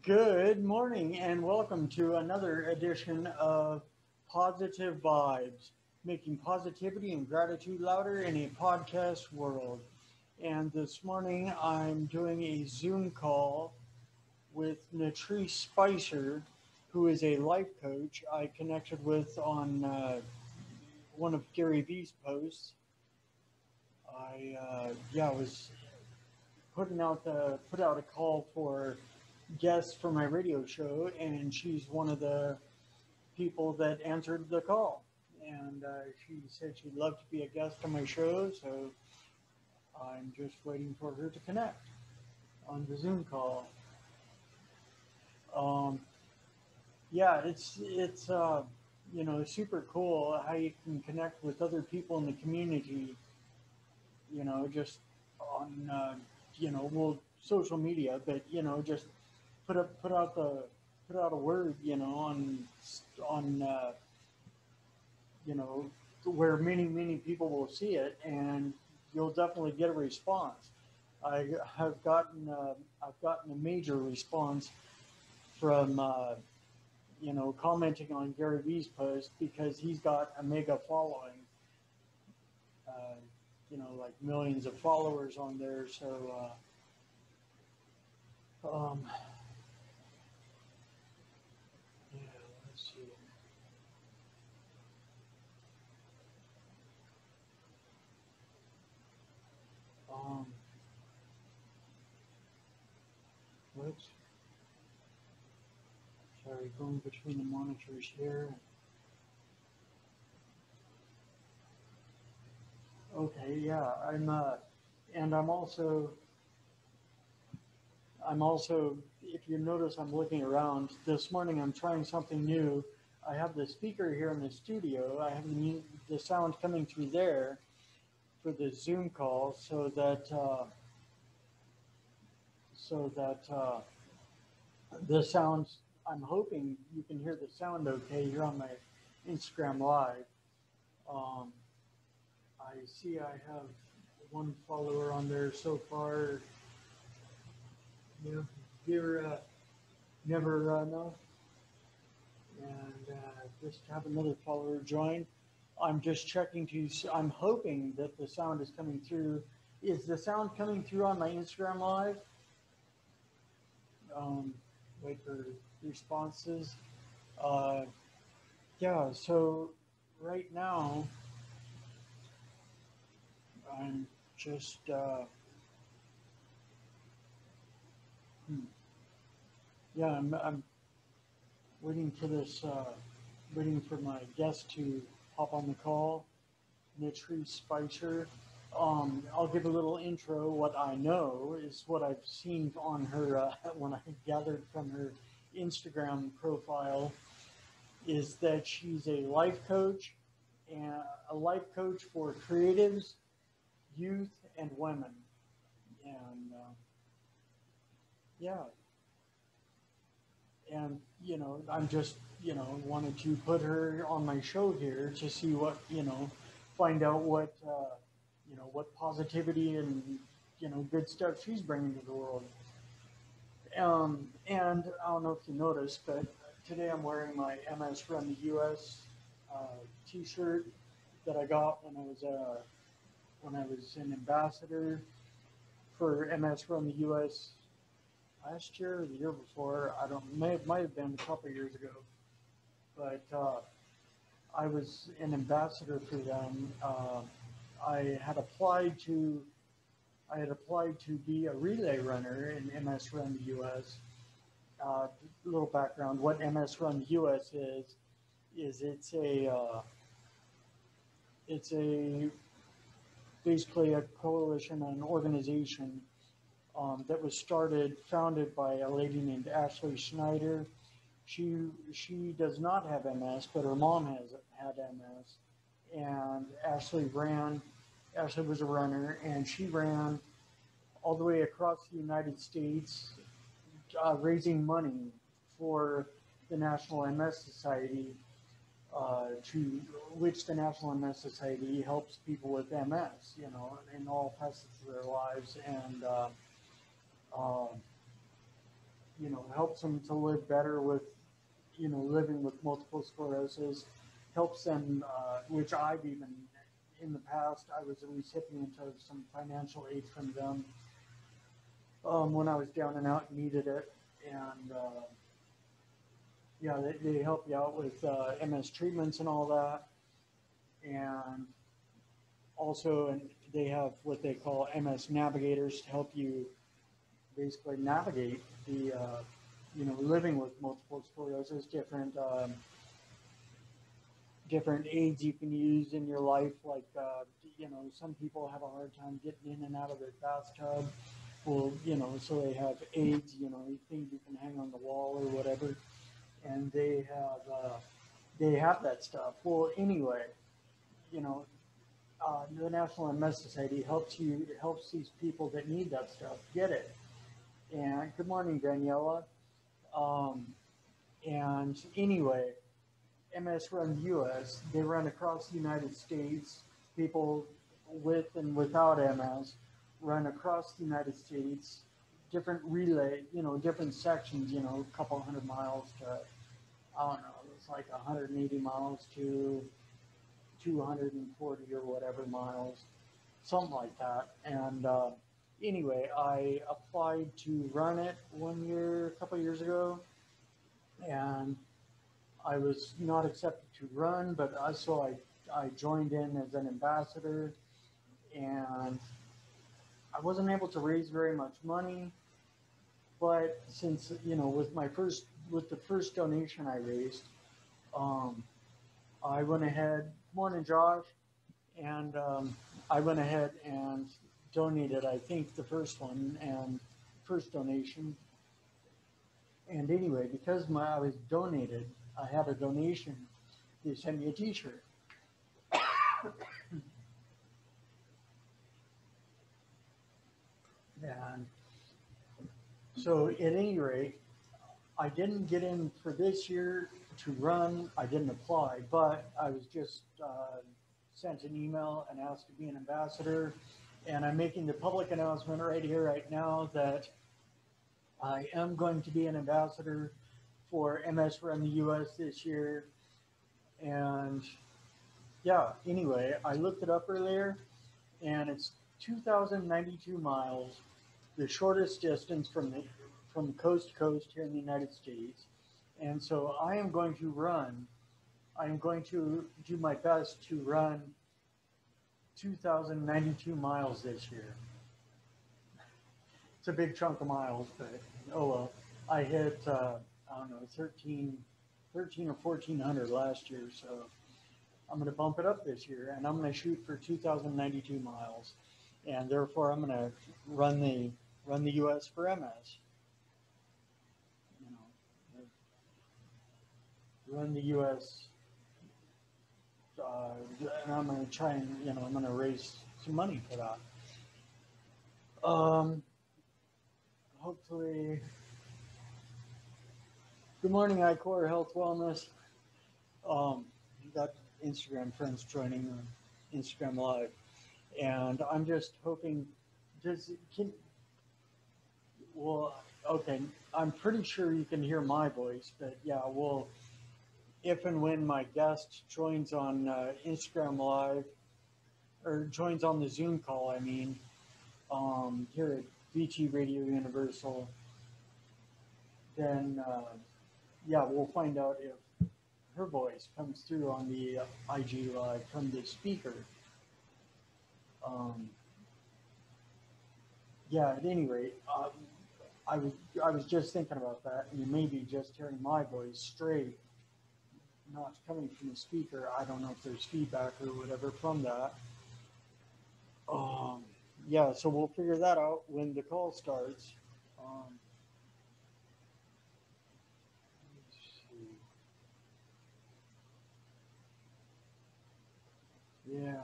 Good morning and welcome to another edition of Positive Vibes, making positivity and gratitude louder in a podcast world. And this morning I'm doing a Zoom call with Natrice Spicer, who is a life coach I connected with on one of Gary Vee's posts. I was put out a call for guests for my radio show, and she's one of the people that answered the call. And she said she'd love to be a guest on my show, so I'm just waiting for her to connect on the Zoom call. Um, yeah, it's super cool how you can connect with other people in the community. Just on social media, but just put out the put out a word, on you know where many people will see it, and you'll definitely get a response. I have gotten I've gotten a major response from commenting on Gary Vee's post because he's got a mega following, uh, like millions of followers on there. So yeah, let's see. Um, whoops. Sorry, going between the monitors here. Okay, yeah, and I'm also, if you notice, I'm looking around. This morning I'm trying something new. I have the speaker here in the studio. I have the sound coming through there for the Zoom call so that the sounds, I'm hoping you can hear the sound okay here on my Instagram Live. Um, I see I have one follower on there so far. You dear, never know. And just have another follower join. I'm just checking I'm hoping that the sound is coming through. Is the sound coming through on my Instagram Live? Um, Wait for responses. Uh, yeah, so right now I'm just, hmm, yeah, I'm waiting for my guest to hop on the call, Natrice Spicer. I'll give a little intro. What I know is what I've seen on her when I gathered from her Instagram profile is that she's a life coach and a life coach for creatives, youth, and women. And yeah, and I'm just wanted to put her on my show here to see what find out what positivity and good stuff she's bringing to the world. And I don't know if you noticed, but today I'm wearing my MS Run the US T-shirt that I got when I was an ambassador for MS Run the US last year or the year before. I don't might have been a couple of years ago, but I was an ambassador for them. I had applied to I had applied to be a relay runner in MS Run the US. Little background: what MS Run US is it's a basically a coalition, an organization that was founded by a lady named Ashley Schneider. She does not have MS, but her mom has had MS, and Ashley was a runner, and she ran all the way across the United States, raising money for the National MS Society, to which the National MS Society helps people with MS, in all facets of their lives, and uh, helps them to live better with, living with multiple sclerosis, helps them, which I've even, in the past, I was a recipient of some financial aid from them when I was down and out and needed it. And yeah, they help you out with MS treatments and all that. And also, and they have what they call MS navigators to help you basically navigate the, living with multiple sclerosis, different aids you can use in your life. Like, some people have a hard time getting in and out of their bathtub. Well, so they have aids, things you can hang on the wall or whatever. And they have that stuff. Well, anyway, the National MS Society helps these people that need that stuff get it. And good morning, Daniela. And anyway, MS Run US, they run across the United States. People with and without MS run across the United States, different relay, different sections, a couple hundred miles to, I don't know, it's like 180 miles to 240 or whatever miles, something like that. And anyway, I applied to run it a couple of years ago, and I was not accepted to run, but I joined in as an ambassador, and I wasn't able to raise very much money, but since, with the first donation I raised, I went ahead, good morning, Josh, and I went ahead and donated, I think, the first donation. And anyway, because I was donated, I had a donation, they sent me a t-shirt. And so at any rate, I didn't get in for this year to run. I didn't apply, but I was just sent an email and asked to be an ambassador. And I'm making the public announcement right here, right now, that I am going to be an ambassador for MS Run the US this year. And yeah, anyway, I looked it up earlier, and it's 2,092 miles, the shortest distance from coast to coast here in the United States. And so I am going to do my best to run 2,092 miles this year. It's a big chunk of miles, but oh well. I hit, I don't know, 13 or 1,400 last year, so I'm going to bump it up this year, and I'm going to shoot for 2,092 miles, and therefore I'm going to run the U.S. for MS. Run the U.S. And I'm going to try and I'm going to raise some money for that. Hopefully. Good morning, iCore Health Wellness. You got Instagram friends joining on Instagram Live, and I'm just hoping. Okay, I'm pretty sure you can hear my voice, but yeah, well, if and when my guest joins on Instagram Live, or joins on the Zoom call, I mean, here at VT Radio Universal, then yeah, we'll find out if her voice comes through on the IG Live from the speaker. Yeah, at any rate, I was just thinking about that, and you may be just hearing my voice straight, not coming from the speaker. I don't know if there's feedback or whatever from that. Yeah, so we'll figure that out when the call starts. Let's see. Yeah.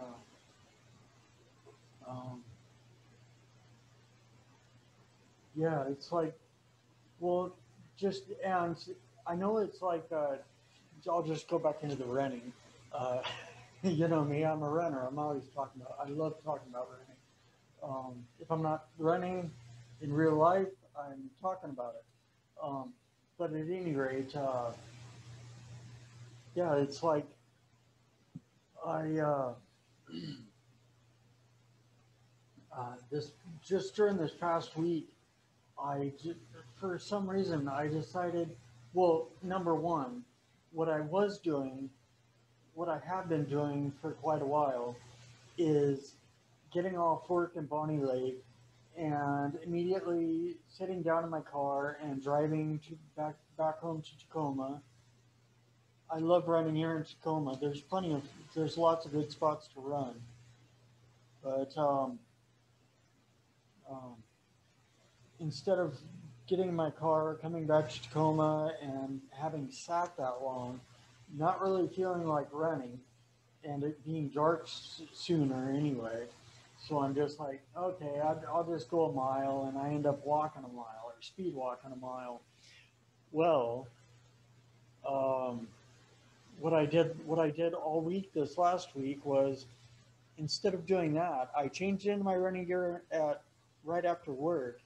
Yeah, it's like, well, and I know it's like, I'll just go back into the running. You know me, I'm a runner. I love talking about running. If I'm not running in real life, I'm talking about it. Um, but at any rate, yeah, it's like I this just during this past week, for some reason I decided, well, number one, what I was doing, what I have been doing for quite a while, is getting off work in Bonnie Lake and immediately sitting down in my car and driving to back home to Tacoma. I love running here in Tacoma. There's lots of good spots to run, but um, instead of getting in my car, coming back to Tacoma, and having sat that long, not really feeling like running, and it being dark sooner anyway. So I'm just like, okay, I'll just go a mile, and I end up walking a mile or speed walking a mile. Well, um, what I did all week this last week was, instead of doing that, I changed into my running gear at right after work,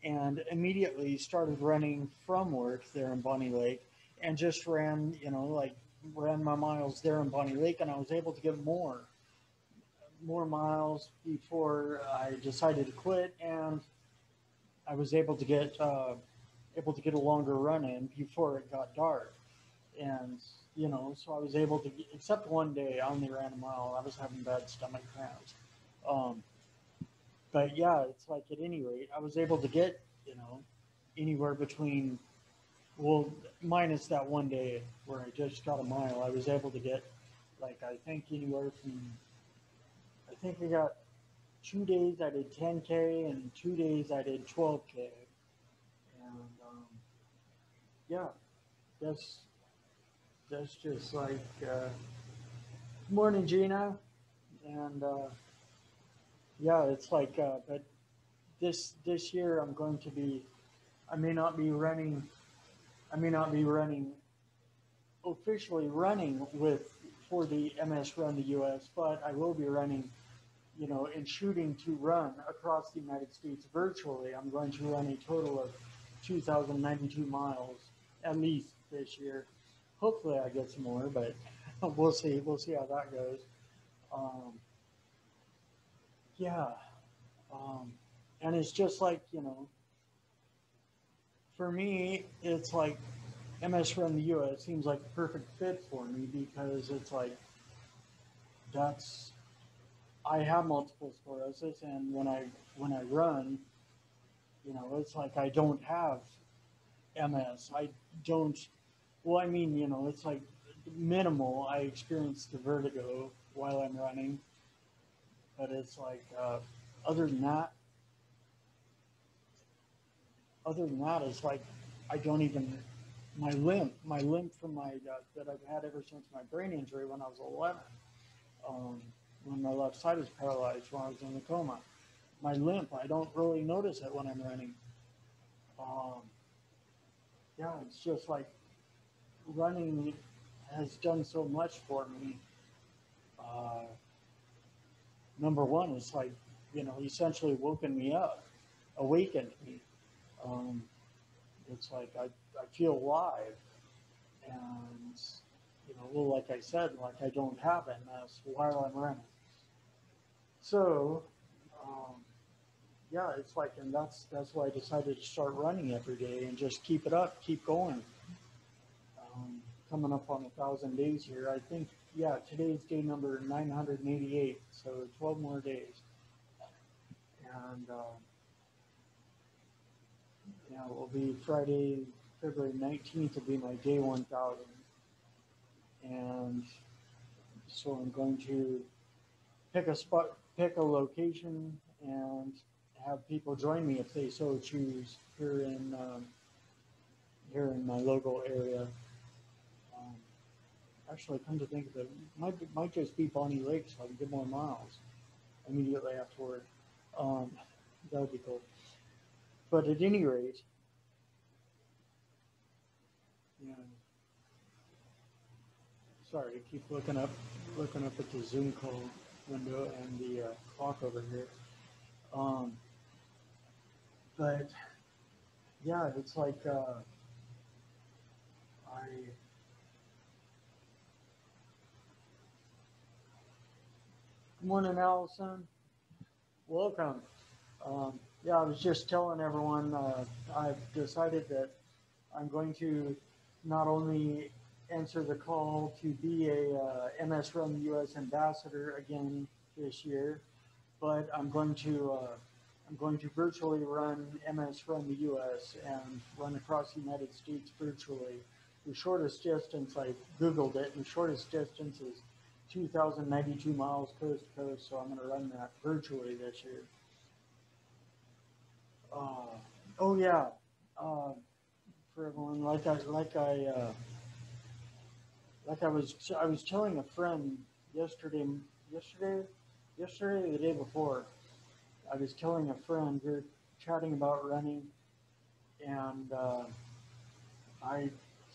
and immediately started running from work there in Bonnie Lake, and just ran, like ran my miles there in Bonnie Lake, and I was able to get more miles before I decided to quit, and I was able to get a longer run in before it got dark. And so I was able to, except one day I only ran a mile. I was having bad stomach cramps. um, but yeah, it's like, at any rate, I was able to get, anywhere between, well, minus that one day where I just got a mile, I was able to get, like, I think anywhere from, I think I got 2 days I did 10K, and 2 days I did 12K. And yeah, that's that's just like, morning, Gina. And yeah, it's like, but this year I'm going to be, I may not be running, I may not be running officially running with for the MS Run the US, but I will be running, and shooting to run across the United States virtually. I'm going to run a total of 2,092 miles at least this year. Hopefully, I get some more, but we'll see. We'll see how that goes. Um, yeah, um, and it's just like, for me, it's like MS Run the US seems like the perfect fit for me, because it's like, that's I have multiple sclerosis, and when I run, it's like I don't have MS. I don't. Well, I mean, it's like minimal. I experience the vertigo while I'm running, but it's like, other than that, it's like I don't even, my limp from that I've had ever since my brain injury when I was 11, um, when my left side was paralyzed when I was in a coma. My limp, I don't really notice it when I'm running. Um, yeah, it's just like running has done so much for me. Uh, Number one, it's like, essentially woken me up, awakened me. Um, it's like I feel alive, and well, like I said, like I don't have MS while I'm running. So, um, yeah, it's like, and that's why I decided to start running every day and just keep it up, keep going. Um, Coming up on 1,000 days here, I think. Yeah, today's day number 988, so 12 more days, and yeah, it will be Friday, February 19th will be my day 1,000, and so I'm going to pick a location, and have people join me if they so choose here in my local area. Um, Actually, come to think of it, might just be Bonnie Lake, so I can get more miles immediately afterward. Um, that would be cool. But at any rate, yeah. Sorry, I keep looking up at the Zoom call window and the clock over here. Um, but yeah, it's like. Good morning, Allison. Welcome. Yeah, I was just telling everyone I've decided that I'm going to not only answer the call to be a MS Run US ambassador again this year, but I'm going to virtually run MS Run the US and run across the United States virtually. The shortest distance, I Googled it, and the shortest distance is 2,092 miles coast to coast, so I'm going to run that virtually this year. Oh yeah, uh, for everyone, I was telling a friend yesterday, yesterday, yesterday, or the day before. I was telling a friend we were chatting about running, and I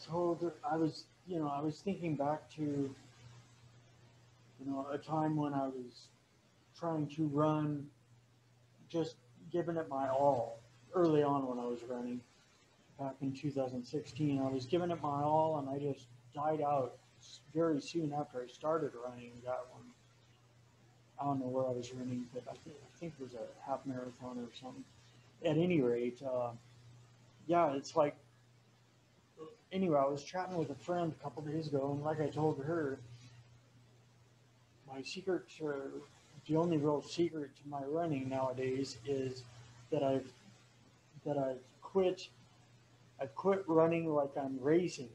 told her I was thinking back to a time when I was trying to run, just giving it my all early on when I was running back in 2016. I was giving it my all, and I just died out very soon after I started running that one. I don't know where I was running, but I think it was a half marathon or something. At any rate, yeah, it's like, anyway, I was chatting with a friend a couple days ago, and like I told her, my secret, the only real secret to my running nowadays is that I've quit. I've quit running like I'm racing.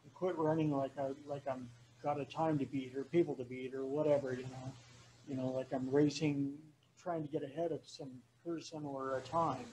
I quit running like I'm got a time to beat or people to beat or whatever. Like I'm racing, trying to get ahead of some person or a time.